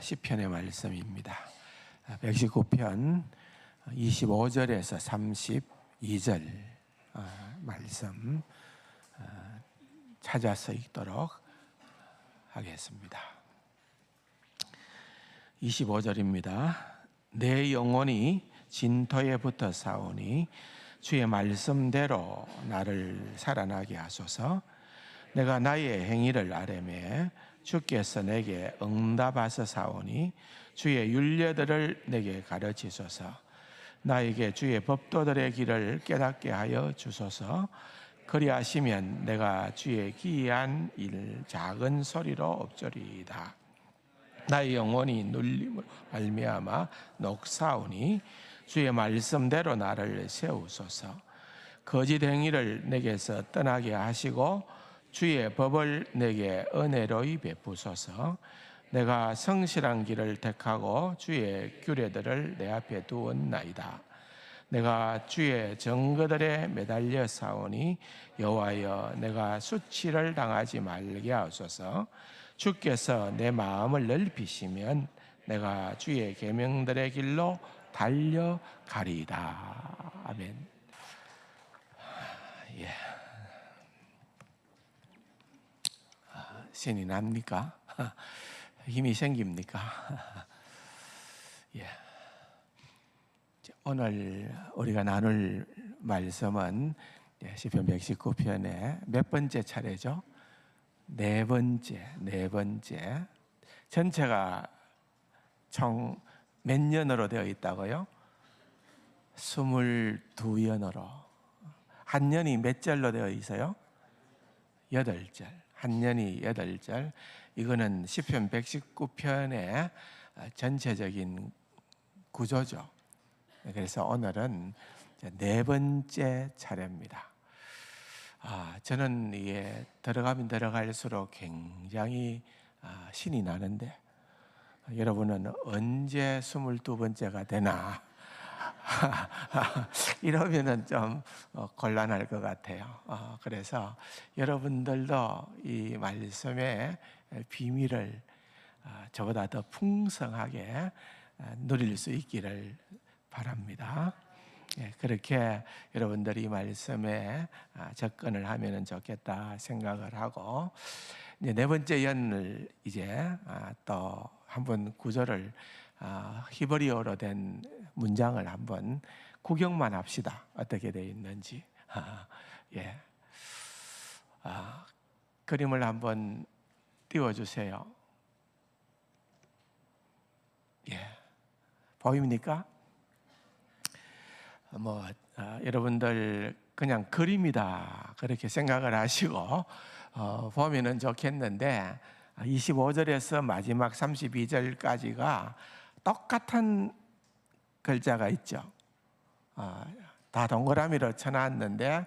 시편의 말씀입니다. 119편 25절에서 32절 말씀 찾아서 읽도록 하겠습니다. 25절입니다. 내 영혼이 진토에 붙어 싸우니 주의 말씀대로 나를 살아나게 하소서. 내가 나의 행위를 아뢰매 주께서 내게 응답하사 사오니 주의 율례들을 내게 가르치소서. 나에게 주의 법도들의 길을 깨닫게 하여 주소서. 그리하시면 내가 주의 기이한 일 작은 소리로 엎조리이다. 나의 영혼이 눌림을 말미암아 녹사오니 주의 말씀대로 나를 세우소서. 거짓 행위를 내게서 떠나게 하시고 주의 법을 내게 은혜로이 베푸소서. 내가 성실한 길을 택하고 주의 규례들을 내 앞에 두었나이다. 내가 주의 증거들에 매달려 싸우니 여호와여, 내가 수치를 당하지 말게 하소서. 주께서 내 마음을 넓히시면 내가 주의 계명들의 길로 달려가리이다. 아멘. 예. 신이 납니까? 힘이 생깁니까? 예. 오늘 우리가 나눌 말씀은 시편 119편의 몇 번째 차례죠? 네 번째. 전체가 총 몇 년으로 되어 있다고요? 22년으로. 한 년이 몇 절로 되어 있어요? 8절. 한 년이 8절. 이거는 시편 119편의 전체적인 구조죠. 그래서 오늘은 네 번째 차례입니다. 저는 이게 들어가면 들어갈수록 굉장히 신이 나는데, 여러분은 언제 22번째가 되나 이러면은 좀 곤란할 것 같아요. 그래서 여러분들도 이 말씀의 비밀을 저보다 더 풍성하게 누릴 수 있기를 바랍니다. 그렇게 여러분들이 말씀에 접근을 하면 좋겠다 생각을 하고, 네 번째 연을 이제 또 한번 구절을 히브리어로 된 문장을 한번 구경만 합시다. 어떻게 되어 있는지. 예. 그림을 한번 띄워주세요. 예. 보입니까? 여러분들 그냥 그림이다 그렇게 생각을 하시고 보면은 좋겠는데, 25절에서 마지막 32절까지가 똑같은 글자가 있죠. 다 동그라미로 쳐놨는데,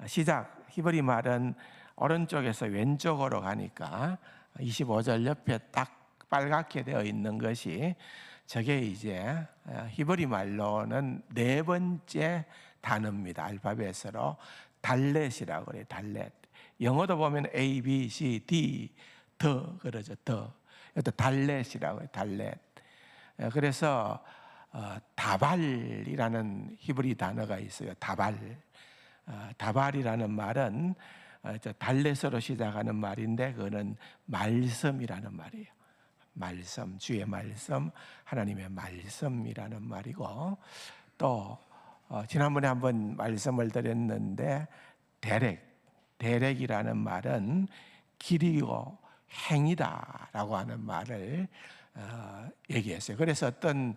시작 히브리 말은 오른쪽에서 왼쪽으로 가니까 25절 옆에 딱 빨갛게 되어 있는 것이, 저게 이제 히브리 말로는 네 번째 단어입니다. 알파벳으로 달렛이라고 그래요. 달렛. 영어도 보면 A, B, C, D, 더 그러죠. 더. 이것도 달렛이라고 해요. 달렛. 그래서 다발이라는 히브리 단어가 있어요. 다발. 다발이라는 말은 달렛으로 시작하는 말인데, 그거는 말씀이라는 말이에요. 말씀, 주의 말씀, 하나님의 말씀이라는 말이고, 또 지난번에 한번 말씀을 드렸는데, 대렉이라는 말은 길이고 행이다라고 하는 말을 얘기했어요. 그래서 어떤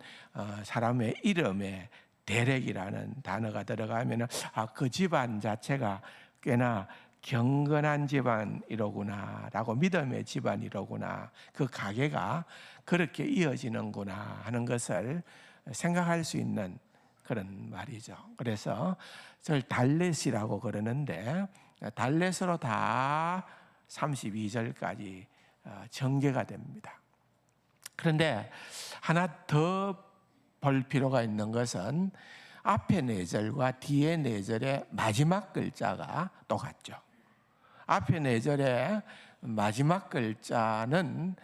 사람의 이름에 대렉이라는 단어가 들어가면 그 집안 자체가 꽤나 경건한 집안이로구나 라고, 믿음의 집안이로구나, 그 가게가 그렇게 이어지는구나 하는 것을 생각할 수 있는 그런 말이죠. 그래서 저를 달렛이라고 그러는데, 달렛으로 다 32절까지 전개가 됩니다. 그런데 하나 더 볼 필요가 있는 것은 앞에 4절과 뒤에 4절의 마지막 글자가 똑같죠. 앞에 4절의 마지막 글자는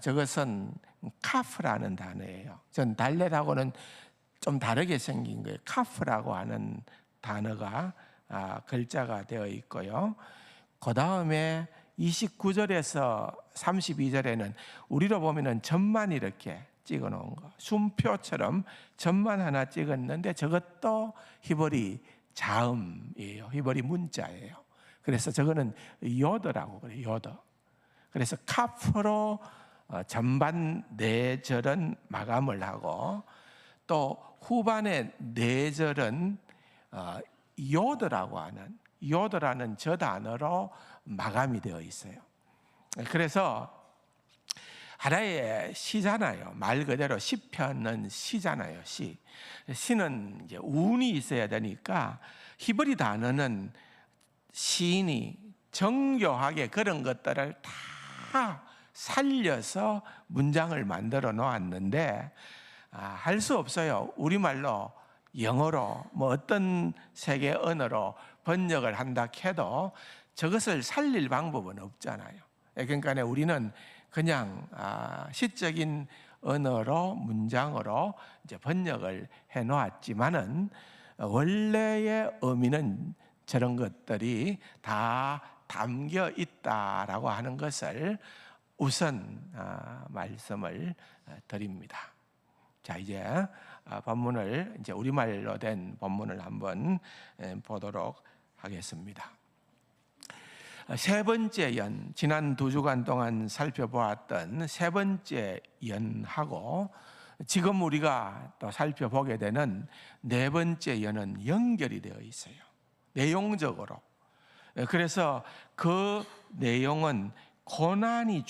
저것은 카프라는 단어예요. 전 달렛하고는 좀 다르게 생긴 거예요. 카프라고 하는 단어가 글자가 되어 있고요. 그 다음에 29절에서 32절에는 우리로 보면은 점만 이렇게 찍어 놓은 거, 숨표처럼 점만 하나 찍었는데 저것도 히브리 자음이에요. 히브리 문자예요. 그래서 저거는 요더라고 그래요. 요더. 그래서 카프로 전반 4절은 마감을 하고 또 후반의 4절은 요더라는 저 단어로 마감이 되어 있어요. 그래서 하나의 시잖아요. 말 그대로 시편은 시잖아요. 시는 이제 운이 있어야 되니까 히브리 단어는 시인이 정교하게 그런 것들을 다 살려서 문장을 만들어 놓았는데 할 수 없어요. 우리말로 영어로 뭐 어떤 세계 언어로 번역을 한다 해도 저것을 살릴 방법은 없잖아요. 그러니까 우리는 그냥 시적인 언어로 문장으로 이제 번역을 해 놓았지만은 원래의 의미는 저런 것들이 다 담겨 있다라고 하는 것을 우선 말씀을 드립니다. 자, 이제 본문을 이제 우리말로 된 본문을 한번 보도록 하겠습니다. 세 번째 연, 지난 2주간 동안 살펴보았던 세 번째 연하고 지금 우리가 또 살펴보게 되는 네 번째 연은 연결이 되어 있어요. 내용적으로. 그래서 그 내용은 고난이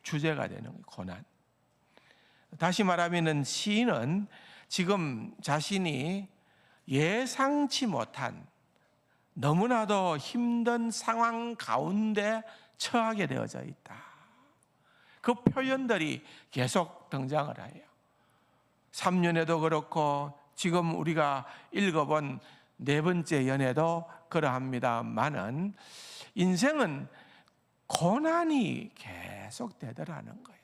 주제가 되는 거예요. 고난. 다시 말하면 시인은 지금 자신이 예상치 못한 너무나도 힘든 상황 가운데 처하게 되어져 있다. 그 표현들이 계속 등장을 해요. 3년에도 그렇고 지금 우리가 읽어본 네 번째 연에도 그러합니다만은 인생은 고난이 계속 되더라는 거예요.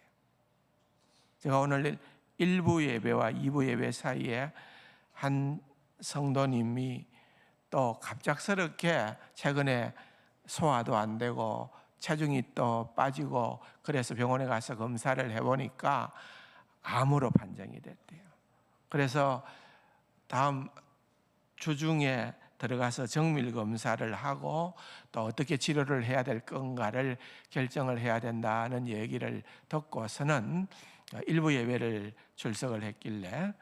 제가 오늘 1부 예배와 2부 예배 사이에 한 성도님이 또 갑작스럽게 최근에 소화도 안 되고 체중이 또 빠지고 그래서 병원에 가서 검사를 해보니까 암으로 판정이 됐대요. 그래서 다음 주중에 들어가서 정밀 검사를 하고 또 어떻게 치료를 해야 될 건가를 결정을 해야 된다는 얘기를 듣고서는 일부 예배를 출석을 했길래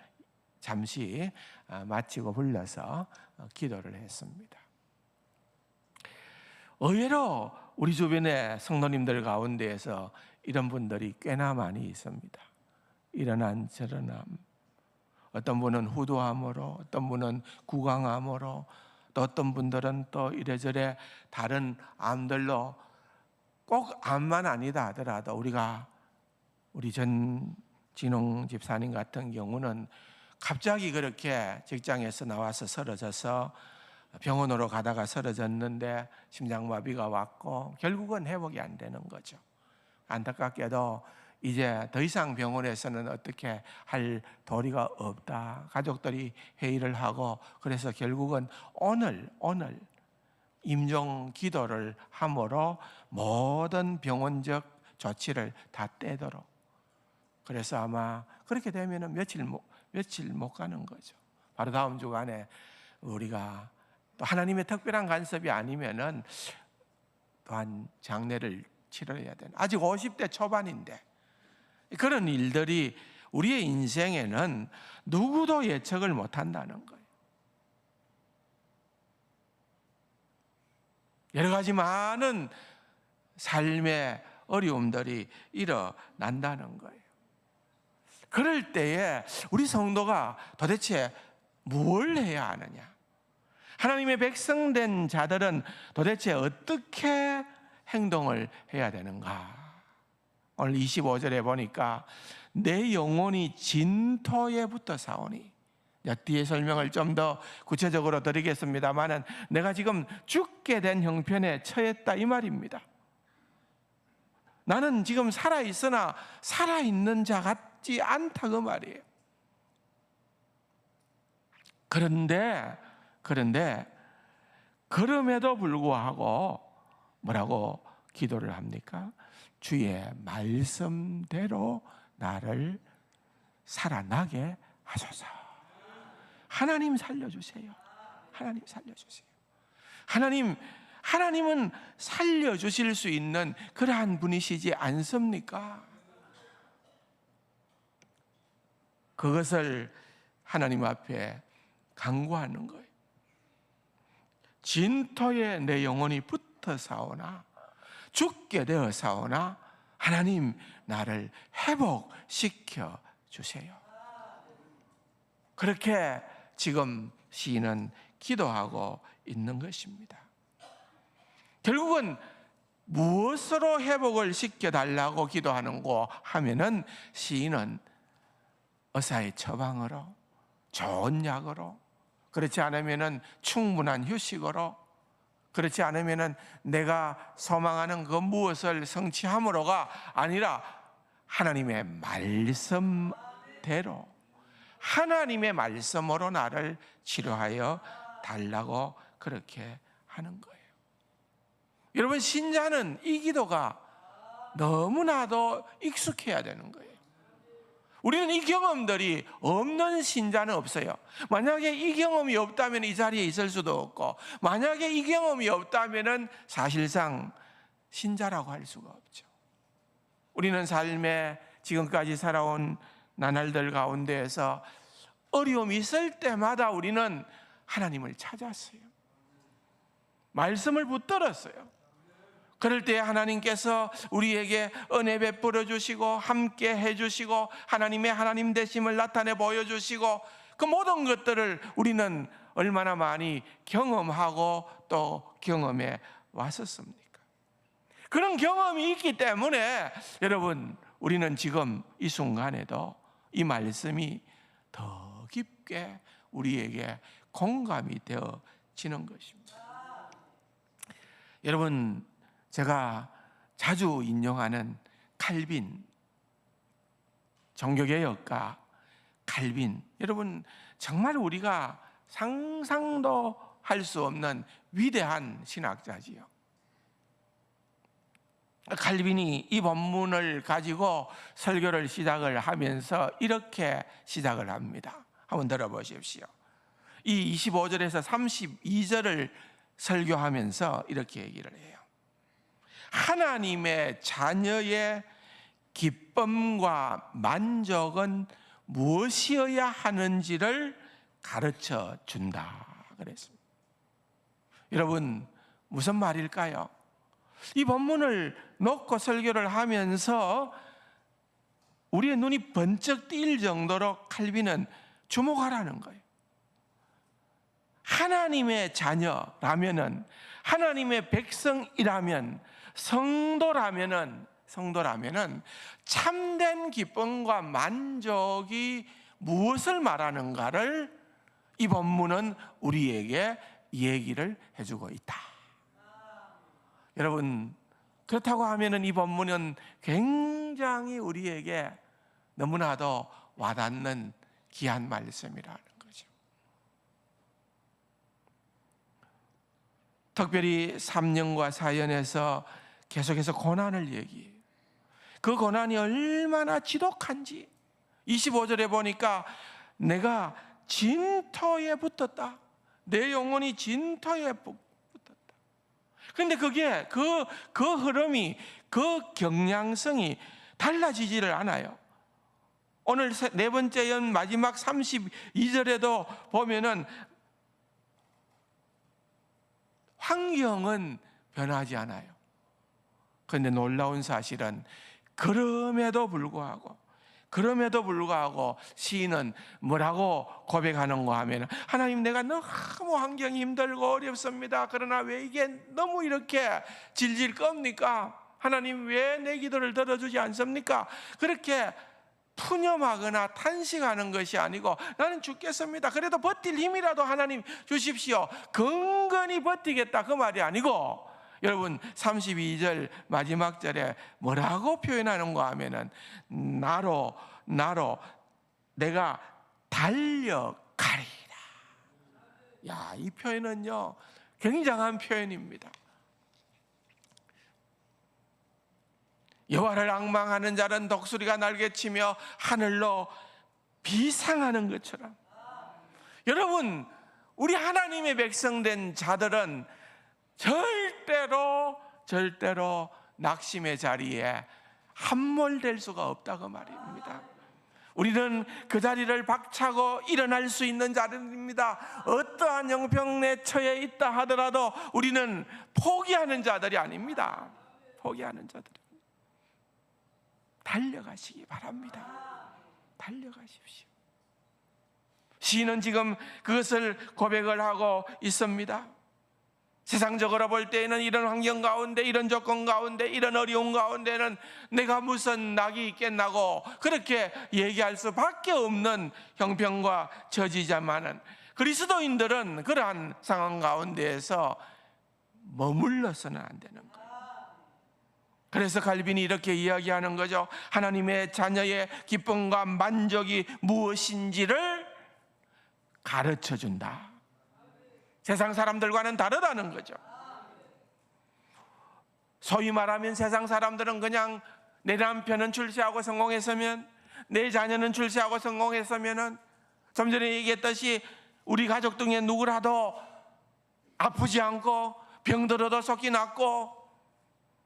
잠시 마치고 불러서 기도를 했습니다. 의외로 우리 주변의 성도님들 가운데에서 이런 분들이 꽤나 많이 있습니다. 이러한 저러한, 어떤 분은 후두암으로, 어떤 분은 구강암으로, 또 어떤 분들은 또 이래저래 다른 암들로, 꼭 암만 아니다 하더라도 우리 전진홍 집사님 같은 경우는 갑자기 그렇게 직장에서 나와서 쓰러져서 병원으로 가다가 쓰러졌는데 심장마비가 왔고 결국은 회복이 안 되는 거죠. 안타깝게도 이제 더 이상 병원에서는 어떻게 할 도리가 없다. 가족들이 회의를 하고 그래서 결국은 오늘 임종 기도를 함으로 모든 병원적 조치를 다 떼도록. 그래서 아마 그렇게 되면은 며칠 못 가는 거죠. 바로 다음 주간에 우리가 또 하나님의 특별한 간섭이 아니면은 또한 장례를 치러야 되는, 아직 50대 초반인데 그런 일들이 우리의 인생에는 누구도 예측을 못 한다는 거예요. 여러 가지 많은 삶의 어려움들이 일어난다는 거예요. 그럴 때에 우리 성도가 도대체 뭘 해야 하느냐? 하나님의 백성된 자들은 도대체 어떻게 행동을 해야 되는가? 오늘 25절에 보니까 내 영혼이 진토에 붙어 사오니, 뒤에 설명을 좀 더 구체적으로 드리겠습니다만은 내가 지금 죽게 된 형편에 처했다 이 말입니다. 나는 지금 살아있으나 살아있는 자 같지 않다 그 말이에요. 그런데 그럼에도 불구하고 뭐라고 기도를 합니까? 주의 말씀대로 나를 살아나게 하소서. 하나님 살려주세요. 하나님 살려주세요. 하나님은 살려주실 수 있는 그러한 분이시지 않습니까? 그것을 하나님 앞에 간구하는 거예요. 진토에 내 영혼이 붙어 사오나 죽게 되어 사오나 하나님 나를 회복시켜 주세요. 그렇게 지금 시인은 기도하고 있는 것입니다. 결국은 무엇으로 회복을 시켜달라고 기도하는고 하면은 시인은 의사의 처방으로, 좋은 약으로, 그렇지 않으면은 충분한 휴식으로, 그렇지 않으면은 내가 소망하는 그 무엇을 성취함으로가 아니라 하나님의 말씀대로, 하나님의 말씀으로 나를 치료하여 달라고 그렇게 하는 거예요. 여러분, 신자는 이 기도가 너무나도 익숙해야 되는 거예요. 우리는 이 경험들이 없는 신자는 없어요. 만약에 이 경험이 없다면 이 자리에 있을 수도 없고, 만약에 이 경험이 없다면 사실상 신자라고 할 수가 없죠. 우리는 삶에 지금까지 살아온 나날들 가운데에서 어려움이 있을 때마다 우리는 하나님을 찾았어요. 말씀을 붙들었어요. 그럴 때 하나님께서 우리에게 은혜 베풀어 주시고 함께 해주시고 하나님의 하나님 되심을 나타내 보여주시고, 그 모든 것들을 우리는 얼마나 많이 경험하고 또 경험해 왔었습니까? 그런 경험이 있기 때문에 여러분, 우리는 지금 이 순간에도 이 말씀이 더 깊게 우리에게 공감이 되어지는 것입니다. 여러분, 제가 자주 인용하는 칼빈, 종교개혁가 칼빈, 여러분 정말 우리가 상상도 할 수 없는 위대한 신학자지요. 칼빈이 이 본문을 가지고 설교를 시작을 하면서 이렇게 시작을 합니다. 한번 들어보십시오. 이 25절에서 32절을 설교하면서 이렇게 얘기를 해요. 하나님의 자녀의 기쁨과 만족은 무엇이어야 하는지를 가르쳐 준다 그랬습니다. 여러분, 무슨 말일까요? 이 본문을 놓고 설교를 하면서 우리의 눈이 번쩍 뜰 정도로 칼빈은 주목하라는 거예요. 하나님의 자녀라면은, 하나님의 백성이라면, 성도라면은 참된 기쁨과 만족이 무엇을 말하는가를 이 본문은 우리에게 얘기를 해주고 있다. 여러분, 그렇다고 하면은 이 본문은 굉장히 우리에게 너무나도 와닿는 귀한 말씀이라는 거죠. 특별히 3년과 4년에서 계속해서 고난을 얘기해요. 그 고난이 얼마나 지독한지 25절에 보니까 내가 진토에 붙었다. 내 영혼이 진토에 붙었다. 그런데 그게 그 흐름이, 그 경향성이 달라지지를 않아요. 오늘 네 번째 연 마지막 32절에도 보면은 환경은 변하지 않아요. 그런데 놀라운 사실은 그럼에도 불구하고 시인은 뭐라고 고백하는가 하면, 하나님, 내가 너무 환경이 힘들고 어렵습니다. 그러나 왜 이게 너무 이렇게 질질 끕니까? 하나님, 왜 내 기도를 들어주지 않습니까? 그렇게 푸념하거나 탄식하는 것이 아니고, 나는 죽겠습니다. 그래도 버틸 힘이라도 하나님 주십시오. 근근히 버티겠다 그 말이 아니고, 여러분 32절 마지막 절에 뭐라고 표현하는가 하면은 나로 내가 달려가리라. 야, 이 표현은요 굉장한 표현입니다. 여호와를 앙망하는 자는 독수리가 날개치며 하늘로 비상하는 것처럼, 여러분 우리 하나님의 백성된 자들은 절대로 낙심의 자리에 함몰될 수가 없다고 말입니다. 우리는 그 자리를 박차고 일어날 수 있는 자들입니다. 어떠한 형편에 처해 있다 하더라도 우리는 포기하는 자들이 아닙니다. 포기하는 자들이. 달려가시기 바랍니다. 달려가십시오. 시인은 지금 그것을 고백을 하고 있습니다. 세상적으로 볼 때에는 이런 환경 가운데, 이런 조건 가운데, 이런 어려운 가운데는 내가 무슨 낙이 있겠나고 그렇게 얘기할 수밖에 없는 형편과 처지자만은, 그리스도인들은 그러한 상황 가운데에서 머물러서는 안 되는 거예요. 그래서 칼빈이 이렇게 이야기하는 거죠. 하나님의 자녀의 기쁨과 만족이 무엇인지를 가르쳐 준다. 세상 사람들과는 다르다는 거죠. 소위 말하면 세상 사람들은 그냥 내 남편은 출세하고 성공했으면, 내 자녀는 출세하고 성공했으면은, 좀 전에 얘기했듯이 우리 가족 중에 누구라도 아프지 않고 병들어도 속히 낫고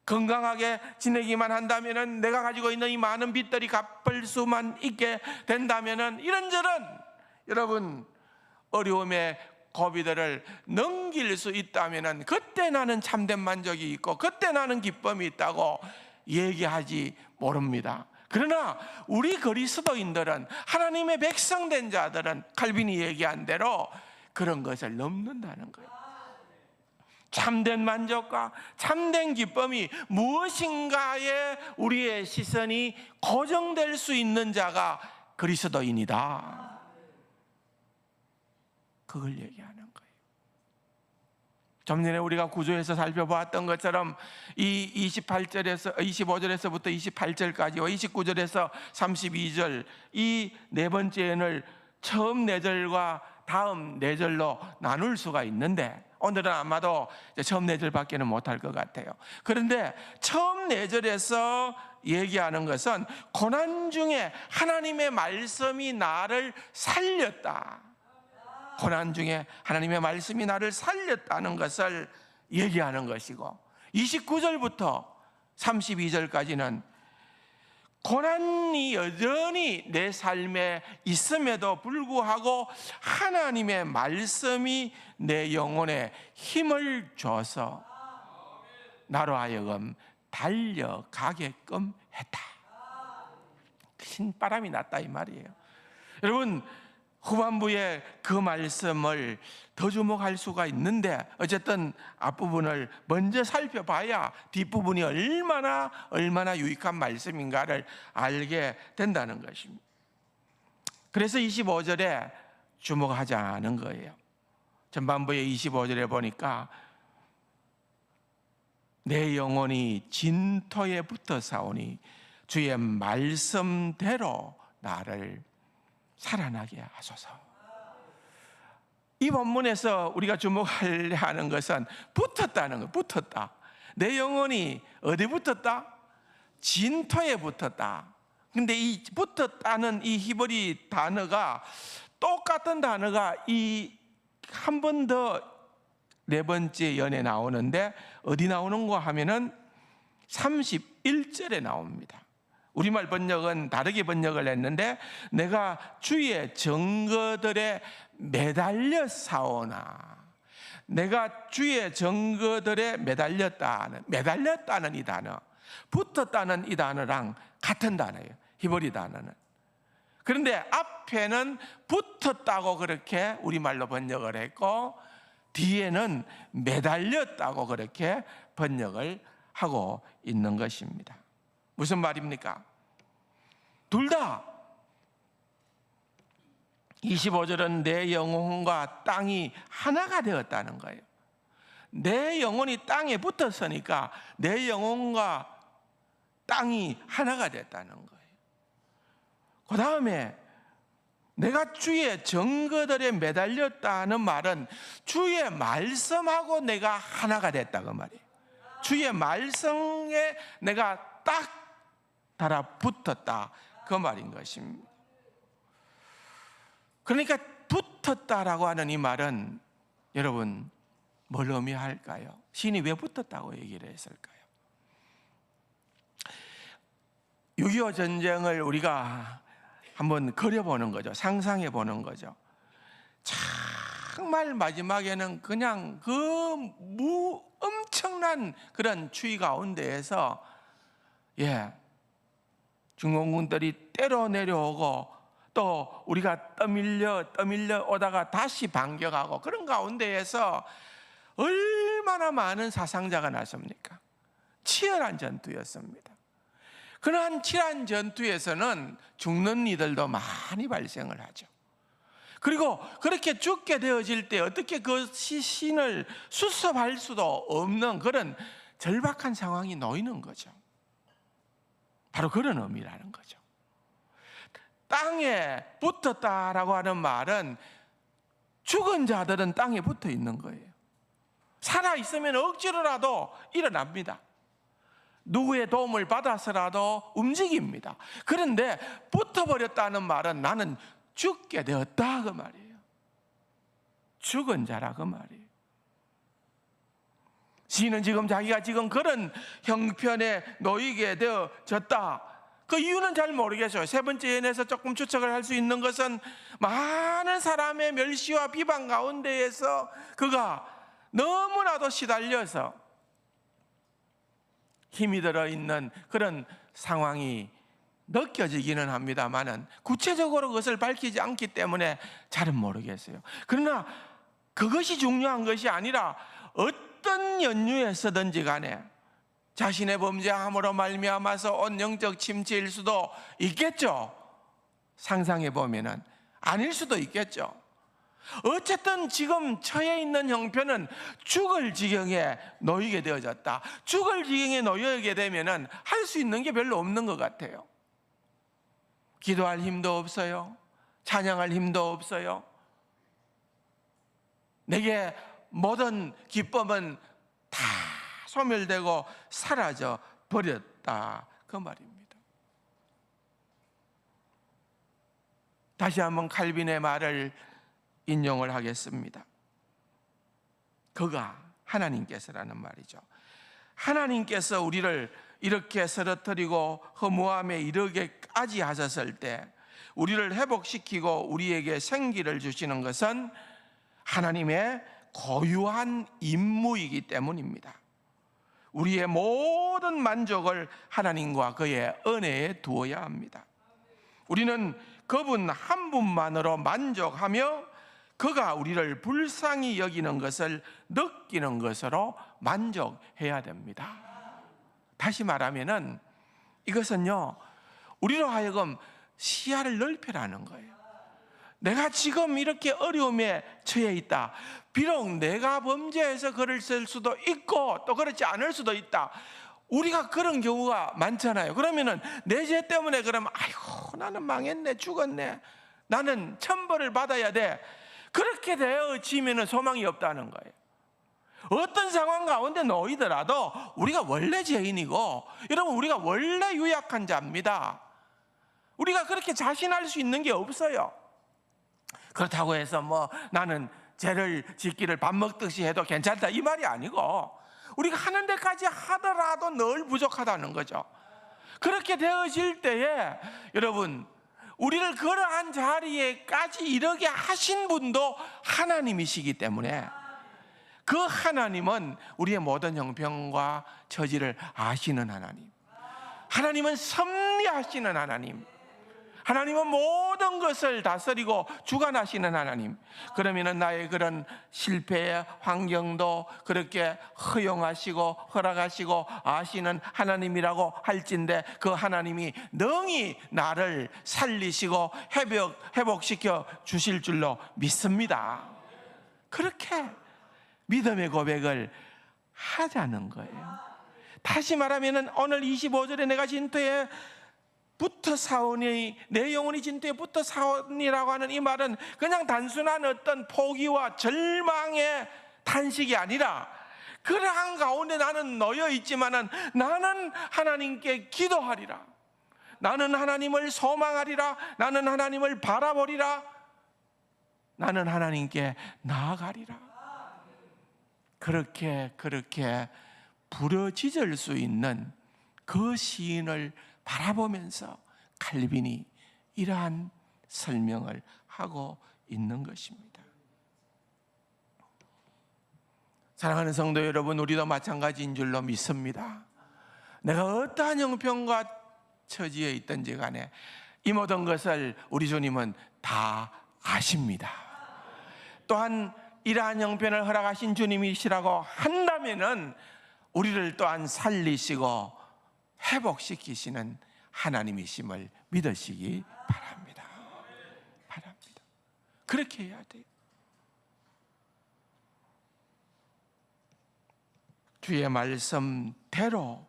건강하게 지내기만 한다면은, 내가 가지고 있는 이 많은 빚들이 갚을 수만 있게 된다면은, 이런저런 여러분 어려움의 고비들을 넘길 수 있다면은 그때 나는 참된 만족이 있고 그때 나는 기쁨이 있다고 얘기하지 모릅니다. 그러나 우리 그리스도인들은, 하나님의 백성된 자들은 칼빈이 얘기한 대로 그런 것을 넘는다는 거예요. 참된 만족과 참된 기쁨이 무엇인가에 우리의 시선이 고정될 수 있는 자가 그리스도인이다. 그걸 얘기하는 거예요. 좀 전에 우리가 구조에서 살펴보았던 것처럼 이 25절에서부터 28절까지와 29절에서 32절 이 네 번째 연을 처음 네 절과 다음 네 절로 나눌 수가 있는데, 오늘은 아마도 처음 네 절밖에는 못할 것 같아요. 그런데 처음 네 절에서 얘기하는 것은 고난 중에 하나님의 말씀이 나를 살렸다. 고난 중에 하나님의 말씀이 나를 살렸다는 것을 얘기하는 것이고, 29절부터 32절까지는 고난이 여전히 내 삶에 있음에도 불구하고 하나님의 말씀이 내 영혼에 힘을 줘서 나로 하여금 달려가게끔 했다. 신바람이 났다 이 말이에요. 여러분, 후반부에 그 말씀을 더 주목할 수가 있는데, 어쨌든 앞부분을 먼저 살펴봐야 뒷부분이 얼마나 유익한 말씀인가를 알게 된다는 것입니다. 그래서 25절에 주목하자는 거예요. 전반부에 25절에 보니까 내 영혼이 진토에 붙어 사오니 주의 말씀대로 나를 살아나게 하소서. 이 본문에서 우리가 주목하려 하는 것은 붙었다는 거. 붙었다. 내 영혼이 어디 붙었다? 진토에 붙었다. 근데 이 붙었다는 이 히브리 단어가, 똑같은 단어가 이 한 번 더 네 번째 연에 나오는데, 어디 나오는가 하면은 31절에 나옵니다. 우리말 번역은 다르게 번역을 했는데, 내가 주의 증거들에 매달려 사오나. 내가 주의 증거들에 매달렸다는 이 단어, 붙었다는 이 단어랑 같은 단어예요, 히브리 단어는. 그런데 앞에는 붙었다고 그렇게 우리말로 번역을 했고, 뒤에는 매달렸다고 그렇게 번역을 하고 있는 것입니다. 무슨 말입니까? 둘 다 25절은 내 영혼과 땅이 하나가 되었다는 거예요. 내 영혼이 땅에 붙었으니까 내 영혼과 땅이 하나가 됐다는 거예요. 그 다음에 내가 주의 증거들에 매달렸다는 말은 주의 말씀하고 내가 하나가 됐다 그 말이에요. 주의 말씀에 내가 딱 달아붙었다 그 말인 것입니다. 그러니까 붙었다라고 하는 이 말은 여러분 뭘 의미할까요? 신이 왜 붙었다고 얘기를 했을까요? 6.25 전쟁을 우리가 한번 그려보는 거죠. 상상해 보는 거죠. 정말 마지막에는 그냥 엄청난 그런 추위 가운데에서 중공군들이 때려 내려오고 또 우리가 떠밀려 오다가 다시 반격하고 그런 가운데에서 얼마나 많은 사상자가 났습니까? 치열한 전투였습니다. 그러한 치열한 전투에서는 죽는 이들도 많이 발생을 하죠. 그리고 그렇게 죽게 되어질 때 어떻게 그 시신을 수습할 수도 없는 그런 절박한 상황이 놓이는 거죠. 바로 그런 의미라는 거죠. 땅에 붙었다라고 하는 말은 죽은 자들은 땅에 붙어 있는 거예요. 살아있으면 억지로라도 일어납니다. 누구의 도움을 받아서라도 움직입니다. 그런데 붙어버렸다는 말은 나는 죽게 되었다 그 말이에요. 죽은 자라 그 말이에요. 시인은 지금 자기가 지금 그런 형편에 놓이게 되어졌다. 그 이유는 잘 모르겠어요. 세 번째 연에서 조금 추측을 할 수 있는 것은 많은 사람의 멸시와 비방 가운데에서 그가 너무나도 시달려서 힘이 들어있는 그런 상황이 느껴지기는 합니다만은 구체적으로 그것을 밝히지 않기 때문에 잘은 모르겠어요. 그러나 그것이 중요한 것이 아니라 어떤 연유에서든지 간에 자신의 범죄함으로 말미암아서 온 영적 침체일 수도 있겠죠. 상상해 보면은 아닐 수도 있겠죠. 어쨌든 지금 처해 있는 형편은 죽을 지경에 놓이게 되어졌다. 죽을 지경에 놓이게 되면은 할 수 있는 게 별로 없는 것 같아요. 기도할 힘도 없어요. 찬양할 힘도 없어요. 내게 모든 기쁨은 다 소멸되고 사라져 버렸다 그 말입니다. 다시 한번 칼빈의 말을 인용을 하겠습니다. 그가 하나님께서라는 말이죠. 하나님께서 우리를 이렇게 쓰러뜨리고 허무함에 이르게까지 하셨을 때 우리를 회복시키고 우리에게 생기를 주시는 것은 하나님의 고유한 임무이기 때문입니다. 우리의 모든 만족을 하나님과 그의 은혜에 두어야 합니다. 우리는 그분 한 분만으로 만족하며 그가 우리를 불쌍히 여기는 것을 느끼는 것으로 만족해야 됩니다. 다시 말하면은 이것은요, 우리로 하여금 시야를 넓혀라는 거예요. 내가 지금 이렇게 어려움에 처해 있다. 비록 내가 범죄해서 글을 쓸 수도 있고 또 그렇지 않을 수도 있다. 우리가 그런 경우가 많잖아요. 그러면은 내 죄 때문에 그러면 아이고 나는 망했네, 죽었네, 나는 천벌을 받아야 돼. 그렇게 되어지면은 소망이 없다는 거예요. 어떤 상황 가운데 놓이더라도 우리가 원래 죄인이고, 여러분 우리가 원래 유약한 자입니다. 우리가 그렇게 자신할 수 있는 게 없어요. 그렇다고 해서 뭐 나는 죄를 짓기를 밥 먹듯이 해도 괜찮다 이 말이 아니고, 우리가 하는 데까지 하더라도 늘 부족하다는 거죠. 그렇게 되어질 때에 여러분, 우리를 그러한 자리에까지 이르게 하신 분도 하나님이시기 때문에 그 하나님은 우리의 모든 형편과 처지를 아시는 하나님, 하나님은 섭리하시는 하나님, 하나님은 모든 것을 다스리고 주관하시는 하나님. 그러면은 나의 그런 실패의 환경도 그렇게 허용하시고 허락하시고 아시는 하나님이라고 할진대 그 하나님이 능히 나를 살리시고 회복시켜 주실 줄로 믿습니다. 그렇게 믿음의 고백을 하자는 거예요. 다시 말하면 오늘 25절에 내가 진토에 붙어 사오니, 내 영혼이 진토에 붙어 사오니라고 하는 이 말은 그냥 단순한 어떤 포기와 절망의 탄식이 아니라, 그러한 가운데 나는 놓여 있지만은 나는 하나님께 기도하리라, 나는 하나님을 소망하리라, 나는 하나님을 바라보리라, 나는 하나님께 나아가리라. 그렇게 부러지질 수 있는 그 시인을 바라보면서 칼빈이 이러한 설명을 하고 있는 것입니다. 사랑하는 성도 여러분, 우리도 마찬가지인 줄로 믿습니다. 내가 어떠한 형편과 처지에 있든지 간에 이 모든 것을 우리 주님은 다 아십니다. 또한 이러한 형편을 허락하신 주님이시라고 한다면은 우리를 또한 살리시고 회복시키시는 하나님이심을 믿으시기 바랍니다. 그렇게 해야 돼요. 주의 말씀대로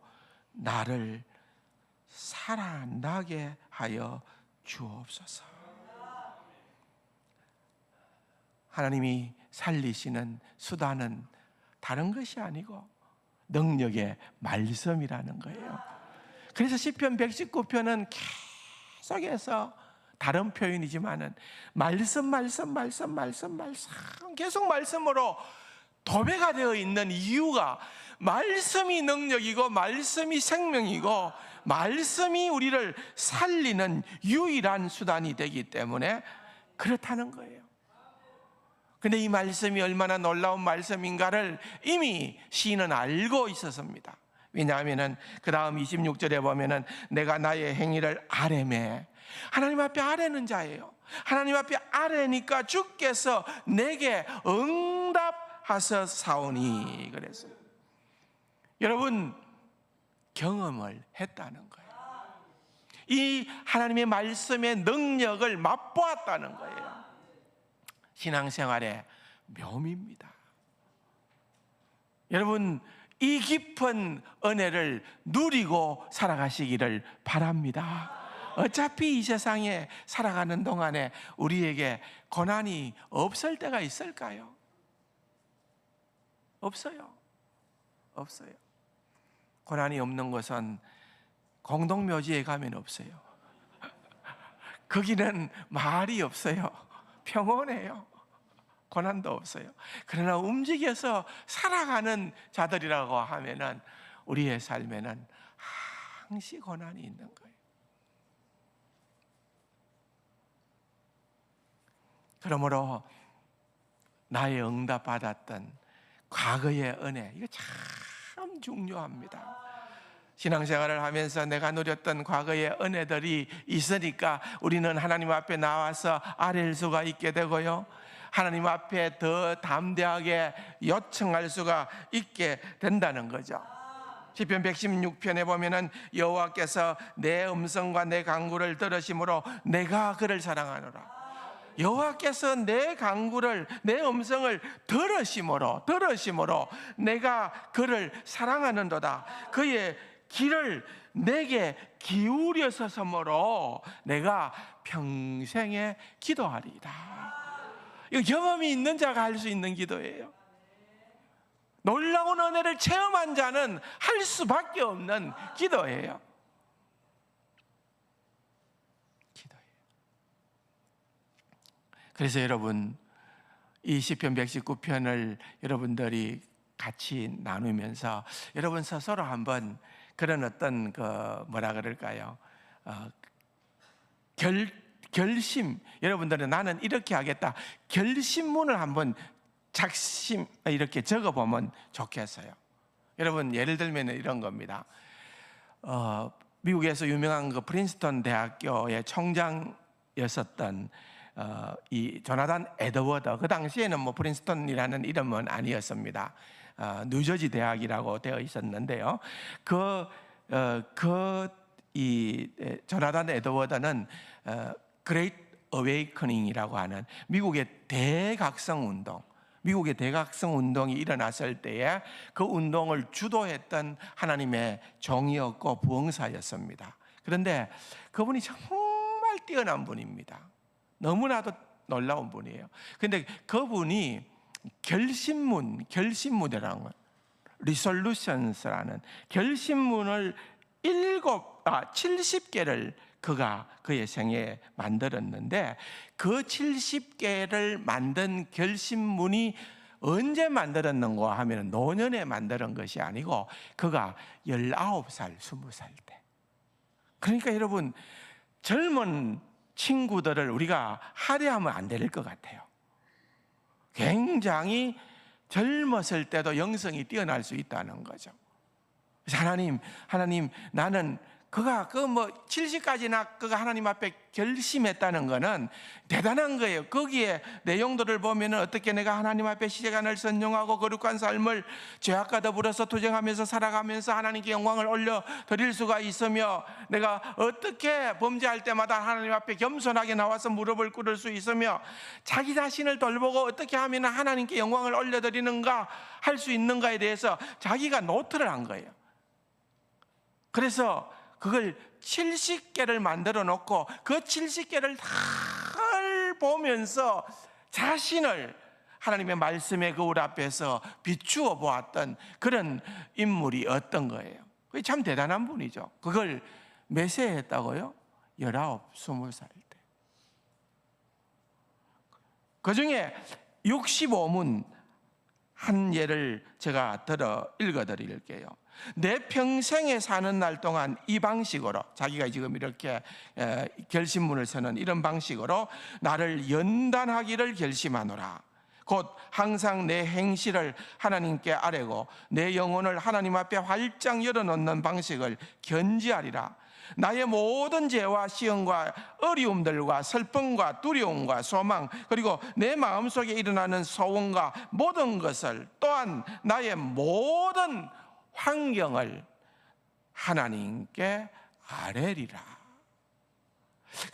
나를 살아나게 하여 주옵소서. 하나님이 살리시는 수단은 다른 것이 아니고 능력의 말씀이라는 거예요. 그래서 시편 119편은 계속해서 다른 표현이지만은 말씀 계속 말씀으로 도배가 되어 있는 이유가, 말씀이 능력이고 말씀이 생명이고 말씀이 우리를 살리는 유일한 수단이 되기 때문에 그렇다는 거예요. 근데 이 말씀이 얼마나 놀라운 말씀인가를 이미 시인은 알고 있었습니다. 왜냐하면 그 다음 26절에 보면은 내가 나의 행위를 아뢰매, 하나님 앞에 아뢰는 자예요. 하나님 앞에 아뢰니까 주께서 내게 응답하셨사오니 그랬어요. 여러분, 경험을 했다는 거예요. 이 하나님의 말씀의 능력을 맛보았다는 거예요. 신앙생활의 묘미입니다. 여러분, 이 깊은 은혜를 누리고 살아가시기를 바랍니다. 어차피 이 세상에 살아가는 동안에 우리에게 고난이 없을 때가 있을까요? 없어요. 고난이 없는 것은 공동묘지에 가면 없어요. 거기는 말이 없어요. 평온해요. 고난도 없어요. 그러나 움직여서 살아가는 자들이라고 하면은 우리의 삶에는 항시 고난이 있는 거예요. 그러므로 나의 응답받았던 과거의 은혜, 이거 참 중요합니다. 신앙생활을 하면서 내가 누렸던 과거의 은혜들이 있으니까 우리는 하나님 앞에 나와서 아뢰일 수가 있게 되고요, 하나님 앞에 더 담대하게 요청할 수가 있게 된다는 거죠. 시편 116편에 보면은 여호와께서 내 음성과 내 간구를 들으심으로 내가 그를 사랑하노라. 여호와께서 내 간구를, 내 음성을 들으심으로 내가 그를 사랑하는도다. 그의 길을 내게 기울여서므로 내가 평생에 기도하리이다. 이거 경험이 있는 자가 할 수 있는 기도예요. 놀라운 은혜를 체험한 자는 할 수밖에 없는 기도예요. 그래서 여러분, 이 시편 119편을 여러분들이 같이 나누면서 여러분 스스로 한번 그런 어떤 뭐라 그럴까요? 결심, 여러분들은 나는 이렇게 하겠다, 결심문을 한번 이렇게 적어보면 좋겠어요. 여러분, 예를 들면 이런 겁니다. 미국에서 유명한 그 프린스턴 대학교의 총장이었었던 이 조나단 에드워드, 그 당시에는 뭐 프린스턴이라는 이름은 아니었습니다. 뉴저지 대학이라고 되어 있었는데요. 이 조나단 에드워드는 그레이트 어웨이커닝이라고 하는 미국의 대각성 운동, 미국의 대각성 운동이 일어났을 때에 그 운동을 주도했던 하나님의 종이었고 부흥사였습니다. 그런데 그분이 정말 뛰어난 분입니다. 너무나도 놀라운 분이에요. 그런데 그분이 결심문이라는 거, resolutions라는 결심문을 70개를 그가 그의 생애에 만들었는데, 그 70개를 만든 결심문이 언제 만들었는가 하면 노년에 만드는 것이 아니고 그가 19살, 20살 때. 그러니까 여러분, 젊은 친구들을 우리가 할애하면 안 될 것 같아요. 굉장히 젊었을 때도 영성이 뛰어날 수 있다는 거죠. 그래서 하나님, 나는 그가 70까지나 그가 하나님 앞에 결심했다는 거는 대단한 거예요. 거기에 내용들을 보면 어떻게 내가 하나님 앞에 시간을 선용하고 거룩한 삶을 죄악과 더불어서 투쟁하면서 살아가면서 하나님께 영광을 올려드릴 수가 있으며, 내가 어떻게 범죄할 때마다 하나님 앞에 겸손하게 나와서 무릎을 꿇을 수 있으며, 자기 자신을 돌보고 어떻게 하면 하나님께 영광을 올려드리는가 할 수 있는가에 대해서 자기가 노트를 한 거예요. 그래서 그걸 70개를 만들어 놓고 그 70개를 다 보면서 자신을 하나님의 말씀의 거울 앞에서 비추어 보았던 그런 인물이 어떤 거예요. 그게 참 대단한 분이죠. 그걸 몇 세에 했다고요? 19, 20살 때. 그 중에 65문 한 예를 제가 들어 읽어드릴게요. 내 평생에 사는 날 동안 이 방식으로, 자기가 지금 이렇게 결심문을 서는 이런 방식으로 나를 연단하기를 결심하노라. 곧 항상 내 행실을 하나님께 아뢰고 내 영혼을 하나님 앞에 활짝 열어놓는 방식을 견지하리라. 나의 모든 죄와 시험과 어려움들과 슬픔과 두려움과 소망, 그리고 내 마음속에 일어나는 소원과 모든 것을, 또한 나의 모든 환경을 하나님께 아뢰리라.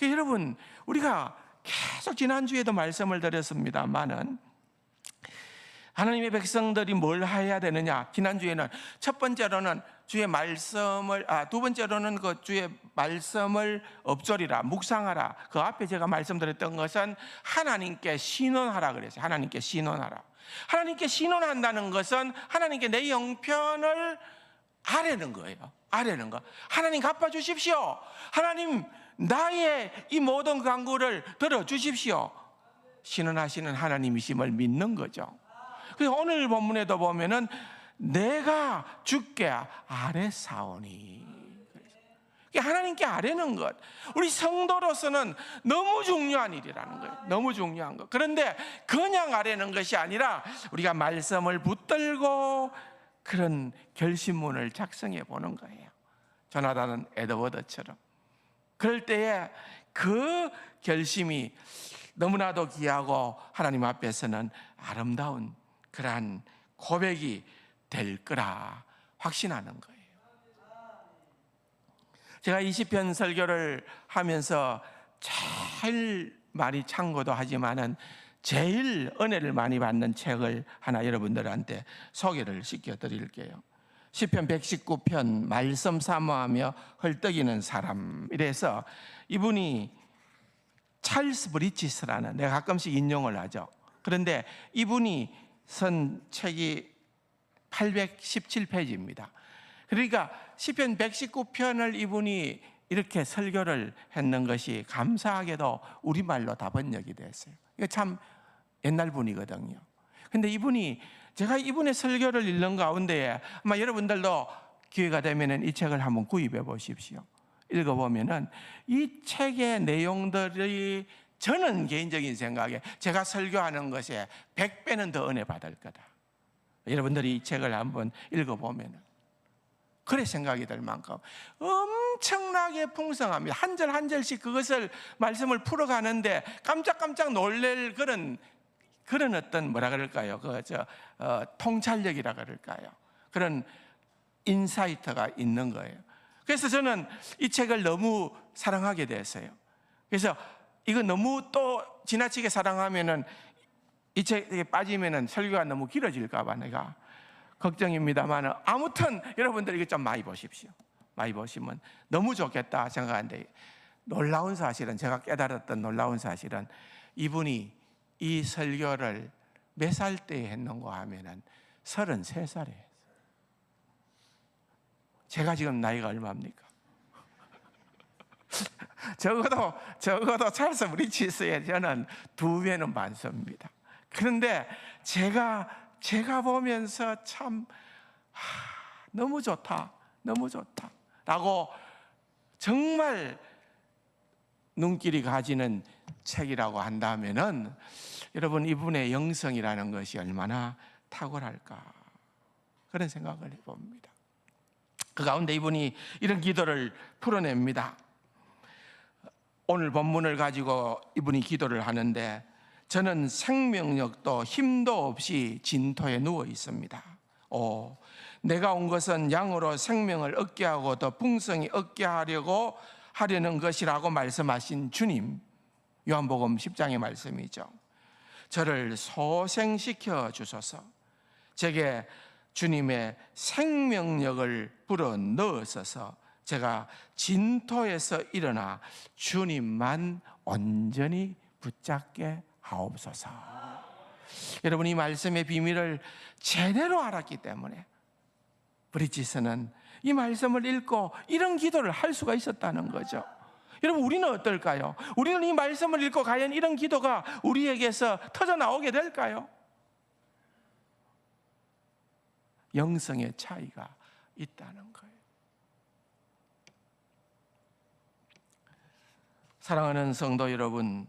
여러분, 우리가 계속 지난주에도 말씀을 드렸습니다마는 하나님의 백성들이 뭘 해야 되느냐? 지난주에는 첫 번째로는 주의 말씀을, 두 번째로는 그 주의 말씀을 엎조리라, 묵상하라. 그 앞에 제가 말씀드렸던 것은 하나님께 신원하라 그랬어요. 하나님께 신원하라. 하나님께 신원한다는 것은 하나님께 내 형편을 아뢰는 거예요. 아뢰는 거. 하나님 갚아주십시오. 하나님, 나의 이 모든 간구를 들어주십시오. 신원하시는 하나님이심을 믿는 거죠. 그래서 오늘 본문에도 보면은 내가 주께 아뢰사오니, 하나님께 아뢰는 것, 우리 성도로서는 너무 중요한 일이라는 거예요. 너무 중요한 것. 그런데 그냥 아뢰는 것이 아니라 우리가 말씀을 붙들고 그런 결심문을 작성해 보는 거예요. 조나단 에드워드처럼. 그럴 때에 그 결심이 너무나도 귀하고 하나님 앞에서는 아름다운 그러한 고백이 될 거라 확신하는 거예요. 제가 20편 설교를 하면서 제일 많이 참고도 하지만은 제일 은혜를 많이 받는 책을 하나 여러분들한테 소개를 시켜드릴게요. 시편 119편 말씀 사모하며 헐떡이는 사람, 이래서 이분이 찰스 브리치스라는, 내가 가끔씩 인용을 하죠. 그런데 이분이 쓴 책이 817페이지입니다. 그러니까 시편 119편을 이분이 이렇게 설교를 했는 것이 감사하게도 우리말로 다 번역이 됐어요. 이거 참 옛날 분이거든요. 근데 이분이, 제가 이분의 설교를 읽는 가운데에 아마 여러분들도 기회가 되면 이 책을 한번 구입해 보십시오. 읽어보면은 이 책의 내용들이, 저는 개인적인 생각에 제가 설교하는 것에 100배는 더 은혜 받을 거다. 여러분들이 이 책을 한번 읽어보면은 그래 생각이 들 만큼 엄청나게 풍성합니다. 한 절 한 절씩 그것을 말씀을 풀어가는데 깜짝깜짝 놀랄 그런 어떤 뭐라 그럴까요? 통찰력이라 그럴까요? 그런 인사이트가 있는 거예요. 그래서 저는 이 책을 너무 사랑하게 됐어요. 그래서 이거 너무 또 지나치게 사랑하면은 이 책에 빠지면은 설교가 너무 길어질까봐 내가 걱정입니다만, 아무튼 여러분들 이거 좀 많이 보십시오. 많이 보시면 너무 좋겠다 생각하는데, 놀라운 사실은, 제가 깨달았던 놀라운 사실은, 이분이 이 설교를 몇 살 때 했는가 하면은 33살이에요. 제가 지금 나이가 얼마입니까? 적어도 찰스 브리치스에 저는 2배는 많습니다. 그런데 제가 보면서 참 너무 좋다라고 정말 눈길이 가지는 책이라고 한다면은, 여러분, 이분의 영성이라는 것이 얼마나 탁월할까, 그런 생각을 해봅니다. 그 가운데 이분이 이런 기도를 풀어냅니다. 오늘 본문을 가지고 이분이 기도를 하는데, 저는 생명력도 힘도 없이 진토에 누워 있습니다. 내가 온 것은 양으로 생명을 얻게 하고 더 풍성히 얻게 하려는 것이라고 말씀하신 주님, 요한복음 10장의 말씀이죠. 저를 소생시켜 주소서. 제게 주님의 생명력을 불어 넣으소서. 제가 진토에서 일어나 주님만 온전히 붙잡게 하옵소서. 여러분, 이 말씀의 비밀을 제대로 알았기 때문에 브리치스는 이 말씀을 읽고 이런 기도를 할 수가 있었다는 거죠. 여러분, 우리는 어떨까요? 우리는 이 말씀을 읽고 과연 이런 기도가 우리에게서 터져 나오게 될까요? 영성의 차이가 있다는 거예요. 사랑하는 성도 여러분,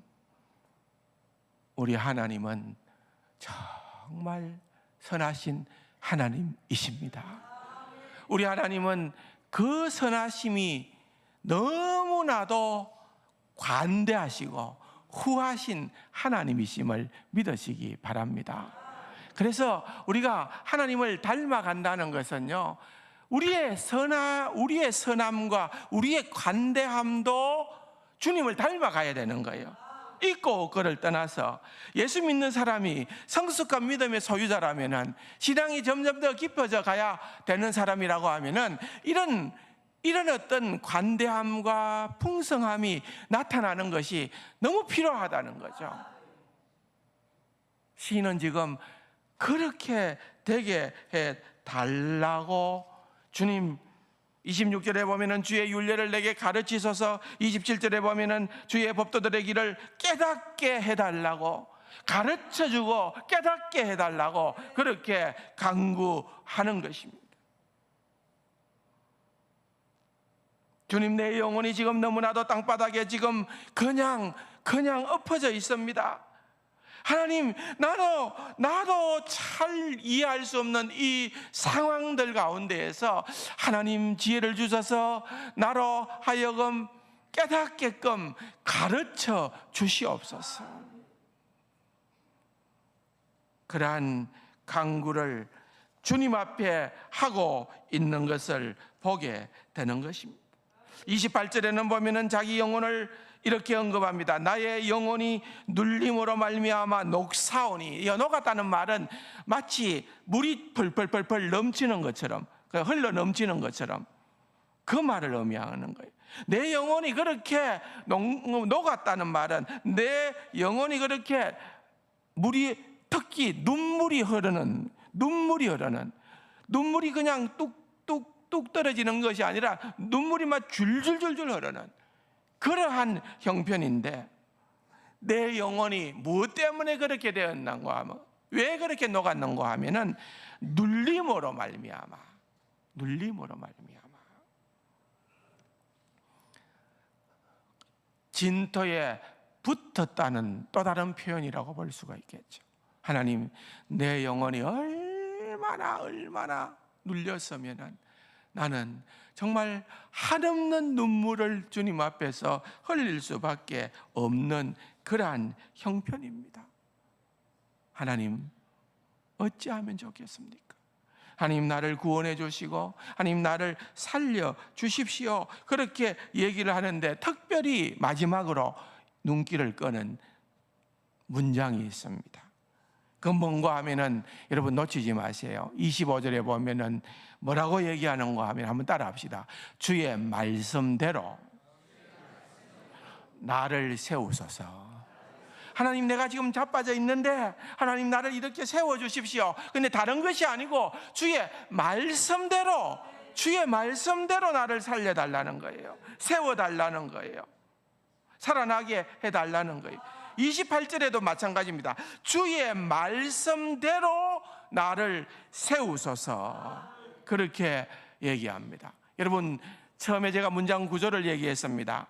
우리 하나님은 정말 선하신 하나님이십니다. 우리 하나님은 그 선하심이 너무나도 관대하시고 후하신 하나님이심을 믿으시기 바랍니다. 그래서 우리가 하나님을 닮아간다는 것은요, 우리의 선함과 우리의 관대함도 주님을 닮아가야 되는 거예요. 있고 없고를 떠나서 예수 믿는 사람이 성숙한 믿음의 소유자라면은, 신앙이 점점 더 깊어져 가야 되는 사람이라고 하면은, 이런 어떤 관대함과 풍성함이 나타나는 것이 너무 필요하다는 거죠. 시인은 지금 그렇게 되게 해달라고, 주님 26절에 보면은 주의 율례를 내게 가르치소서, 27절에 보면은 주의 법도들의 길을 깨닫게 해달라고, 가르쳐주고 깨닫게 해달라고 그렇게 간구하는 것입니다. 주님, 내 영혼이 지금 너무나도 땅바닥에 지금 그냥 엎어져 있습니다. 하나님, 나도 잘 이해할 수 없는 이 상황들 가운데에서 하나님 지혜를 주셔서 나로 하여금 깨닫게끔 가르쳐 주시옵소서. 그러한 간구를 주님 앞에 하고 있는 것을 보게 되는 것입니다. 28절에는 보면은 자기 영혼을 이렇게 언급합니다. 나의 영혼이 눌림으로 말미암아 녹사오니. 녹았다는 말은 마치 물이 펄펄펄펄 넘치는 것처럼, 흘러 넘치는 것처럼 그 말을 의미하는 거예요. 내 영혼이 그렇게 녹았다는 말은 내 영혼이 그렇게 특히 눈물이 흐르는, 눈물이 그냥 뚝뚝뚝 떨어지는 것이 아니라 눈물이 막 줄줄줄줄 흐르는 그러한 형편인데, 내 영혼이 무엇 때문에 그렇게 되었는가 하면, 왜 그렇게 녹았는가 하면은 눌림으로 말미암아. 진토에 붙었다는 또 다른 표현이라고 볼 수가 있겠죠. 하나님, 내 영혼이 얼마나 눌렸으면은 나는 정말 한없는 눈물을 주님 앞에서 흘릴 수밖에 없는 그러한 형편입니다. 하나님, 어찌하면 좋겠습니까? 하나님, 나를 구원해 주시고 하나님, 나를 살려 주십시오. 그렇게 얘기를 하는데, 특별히 마지막으로 눈길을 끄는 문장이 있습니다. 그 뭔가 하면은 여러분 놓치지 마세요. 25절에 보면은 뭐라고 얘기하는가 하면 한번 따라 합시다. 주의 말씀대로 나를 세우소서. 하나님, 내가 지금 자빠져 있는데 하나님 나를 이렇게 세워주십시오. 근데 다른 것이 아니고 주의 말씀대로 나를 살려달라는 거예요. 세워달라는 거예요. 살아나게 해달라는 거예요. 28절에도 마찬가지입니다. 주의 말씀대로 나를 세우소서. 그렇게 얘기합니다. 여러분, 처음에 제가 문장 구조를 얘기했습니다.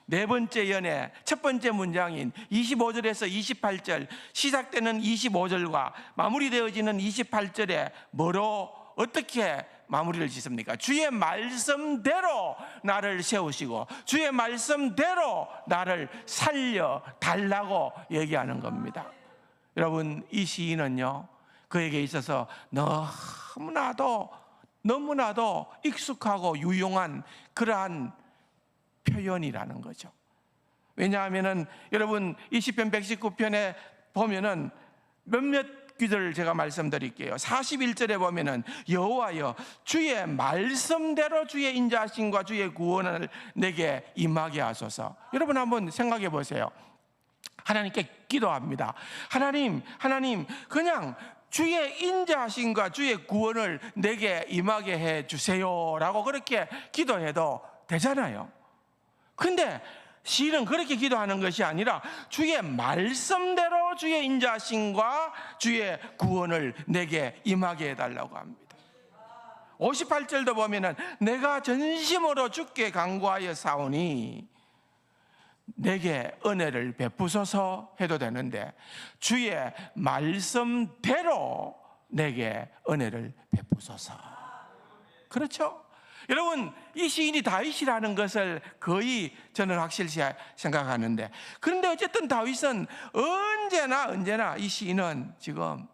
네 번째 연애 첫 번째 문장인 25절에서 28절, 시작되는 25절과 마무리되어지는 28절에 뭐로 어떻게 마무리를 짓습니까? 주의 말씀대로 나를 세우시고 주의 말씀대로 나를 살려달라고 얘기하는 겁니다. 여러분, 이 시인은요, 그에게 있어서 너무나도 익숙하고 유용한 그러한 표현이라는 거죠. 왜냐하면은 여러분, 이 시편 119편에 보면은 몇몇 기도를 제가 말씀드릴게요. 41절에 보면은 여호와여, 주의 말씀대로 주의 인자하심과 주의 구원을 내게 임하게 하소서. 여러분 한번 생각해 보세요. 하나님께 기도합니다. 하나님, 그냥 주의 인자하심과 주의 구원을 내게 임하게 해 주세요라고 그렇게 기도해도 되잖아요. 근데 시인은 그렇게 기도하는 것이 아니라 주의 말씀대로 주의 인자하심과 주의 구원을 내게 임하게 해달라고 합니다. 58절도 보면은 내가 전심으로 주께 간구하여 사오니 내게 은혜를 베푸소서 해도 되는데 주의 말씀대로 내게 은혜를 베푸소서. 그렇죠? 여러분, 이 시인이 다윗이라는 것을 거의 저는 확실시 생각하는데, 그런데 어쨌든 다윗은 언제나 이 시인은 지금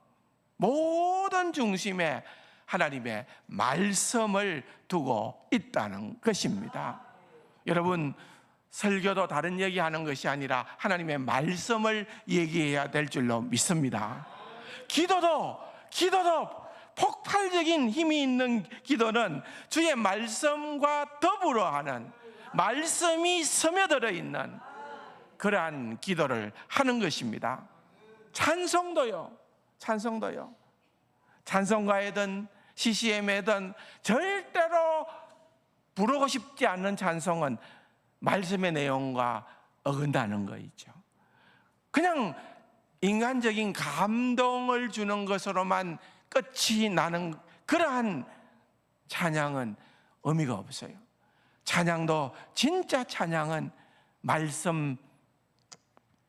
모든 중심에 하나님의 말씀을 두고 있다는 것입니다. 여러분, 설교도 다른 얘기하는 것이 아니라 하나님의 말씀을 얘기해야 될 줄로 믿습니다. 기도도 폭발적인 힘이 있는 기도는 주의 말씀과 더불어 하는, 말씀이 스며들어 있는 그러한 기도를 하는 것입니다. 찬송도요. 찬송가에든 CCM에든 절대로 부르고 싶지 않는 찬송은 말씀의 내용과 어긋나는 거 있죠. 그냥 인간적인 감동을 주는 것으로만 끝이 나는 그러한 찬양은 의미가 없어요. 찬양도, 진짜 찬양은 말씀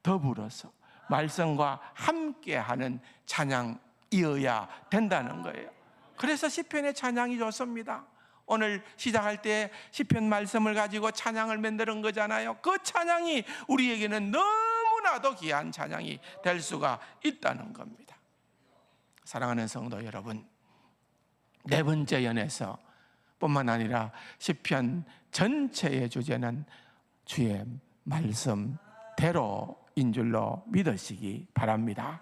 더불어서 말씀과 함께하는 찬양이어야 된다는 거예요. 그래서 시편의 찬양이 좋습니다. 오늘 시작할 때 시편 말씀을 가지고 찬양을 만드는 거잖아요. 그 찬양이 우리에게는 너무나도 귀한 찬양이 될 수가 있다는 겁니다. 사랑하는 성도 여러분, 네 번째 연에서 뿐만 아니라 시편 전체의 주제는 주의 말씀대로인 줄로 믿으시기 바랍니다.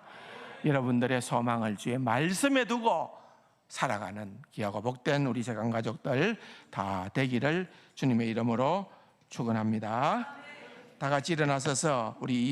여러분들의 소망을 주의 말씀에 두고 살아가는 귀하고 복된 우리 세상 가족들 다 되기를 주님의 이름으로 축원합니다. 다 같이 일어나서서 우리